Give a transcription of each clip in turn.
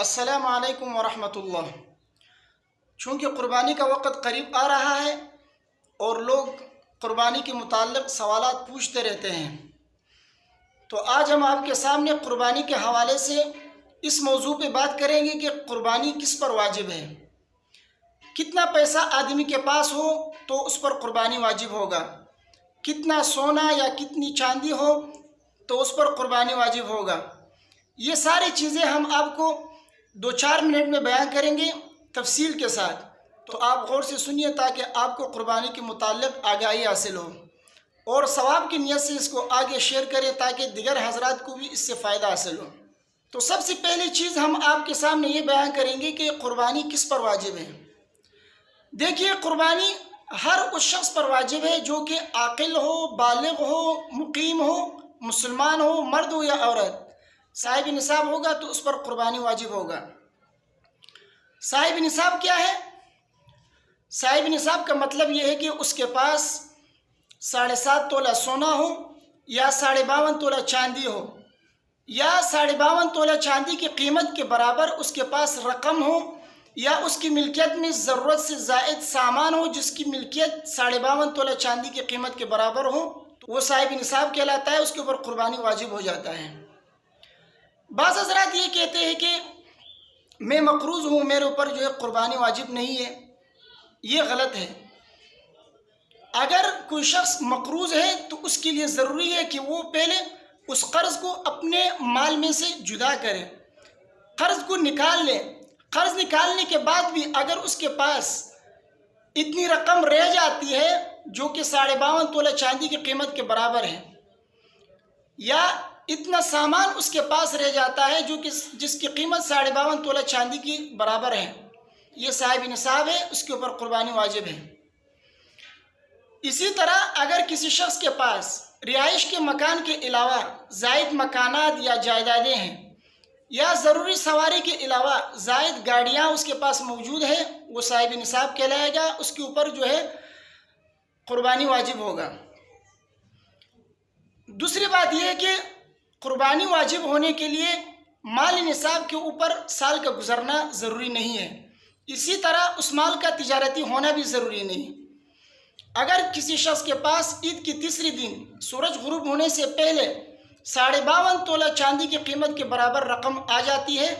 السلام علیکم ورحمۃ اللہ۔ چونکہ قربانی کا وقت قریب آ رہا ہے اور لوگ قربانی کے متعلق سوالات پوچھتے رہتے ہیں، تو آج ہم آپ کے سامنے قربانی کے حوالے سے اس موضوع پہ بات کریں گے کہ قربانی کس پر واجب ہے۔ کتنا پیسہ آدمی کے پاس ہو تو اس پر قربانی واجب ہوگا، کتنا سونا یا کتنی چاندی ہو تو اس پر قربانی واجب ہوگا۔ یہ ساری چیزیں ہم آپ کو 2-4 منٹ میں بیان کریں گے تفصیل کے ساتھ، تو آپ غور سے سنیے تاکہ آپ کو قربانی کے متعلق آگاہی حاصل ہو، اور ثواب کی نیت سے اس کو آگے شیئر کریں تاکہ دیگر حضرات کو بھی اس سے فائدہ حاصل ہو۔ تو سب سے پہلی چیز ہم آپ کے سامنے یہ بیان کریں گے کہ قربانی کس پر واجب ہے۔ دیکھیے، قربانی ہر اس شخص پر واجب ہے جو کہ عاقل ہو، بالغ ہو، مقیم ہو، مسلمان ہو، مرد ہو یا عورت۔ صاحب نصاب ہوگا تو اس پر قربانی واجب ہوگا۔ صاحب نصاب کیا ہے؟ صاحب نصاب کا مطلب یہ ہے کہ اس کے پاس 7.5 تولہ سونا ہو، یا 52.5 تولہ چاندی ہو، یا 52.5 تولہ چاندی کی قیمت کے برابر اس کے پاس رقم ہو، یا اس کی ملکیت میں ضرورت سے زائد سامان ہو جس کی ملکیت 52.5 تولہ چاندی کی قیمت کے برابر ہو، تو وہ صاحب نصاب کہلاتا ہے، اس کے اوپر قربانی واجب ہو جاتا ہے۔ بعض حضرات یہ کہتے ہیں کہ میں مقروض ہوں، میرے اوپر جو ہے قربانی واجب نہیں ہے۔ یہ غلط ہے۔ اگر کوئی شخص مقروض ہے تو اس کے لیے ضروری ہے کہ وہ پہلے اس قرض کو اپنے مال میں سے جدا کرے، قرض کو نکال لے۔ قرض نکالنے کے بعد بھی اگر اس کے پاس اتنی رقم رہ جاتی ہے جو کہ 52.5 تولہ چاندی کی قیمت کے برابر ہے، یا اتنا سامان اس کے پاس رہ جاتا ہے جو کہ جس کی قیمت 52.5 تولہ چاندی کی برابر ہے، یہ صاحب نصاب ہے، اس کے اوپر قربانی واجب ہے۔ اسی طرح اگر کسی شخص کے پاس رہائش کے مکان کے علاوہ زائد مکانات یا جائیدادیں ہیں، یا ضروری سواری کے علاوہ زائد گاڑیاں اس کے پاس موجود ہیں، وہ صاحب نصاب کہلائے گا، اس کے اوپر جو ہے قربانی واجب ہوگا۔ دوسری بات یہ ہے کہ قربانی واجب ہونے کے لیے مال نصاب کے اوپر سال کا گزرنا ضروری نہیں ہے، اسی طرح اس مال کا تجارتی ہونا بھی ضروری نہیں۔ اگر کسی شخص کے پاس عید کی تیسری دن سورج غروب ہونے سے پہلے 52.5 تولہ چاندی کی قیمت کے برابر رقم آ جاتی ہے،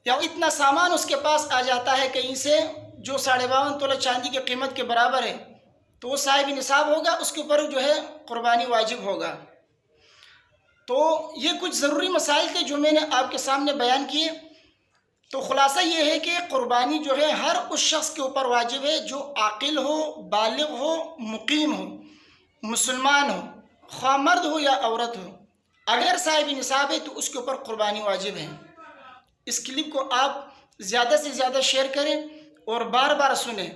یا اتنا سامان اس کے پاس آ جاتا ہے کہیں سے جو 52.5 تولہ چاندی کی قیمت کے برابر ہے، تو وہ صاحب نصاب ہوگا، اس کے اوپر جو ہے قربانی واجب ہوگا۔ تو یہ کچھ ضروری مسائل تھے جو میں نے آپ کے سامنے بیان کیے۔ تو خلاصہ یہ ہے کہ قربانی جو ہے ہر اس شخص کے اوپر واجب ہے جو عاقل ہو، بالغ ہو، مقیم ہو، مسلمان ہو، خواہ مرد ہو یا عورت ہو۔ اگر صاحب نصاب ہے تو اس کے اوپر قربانی واجب ہے۔ اس کلپ کو آپ زیادہ سے زیادہ شیئر کریں اور بار بار سنیں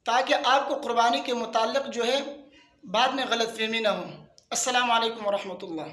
تاکہ آپ کو قربانی کے متعلق جو ہے بعد میں غلط فہمی نہ ہو۔ السلام علیکم ورحمۃ اللہ۔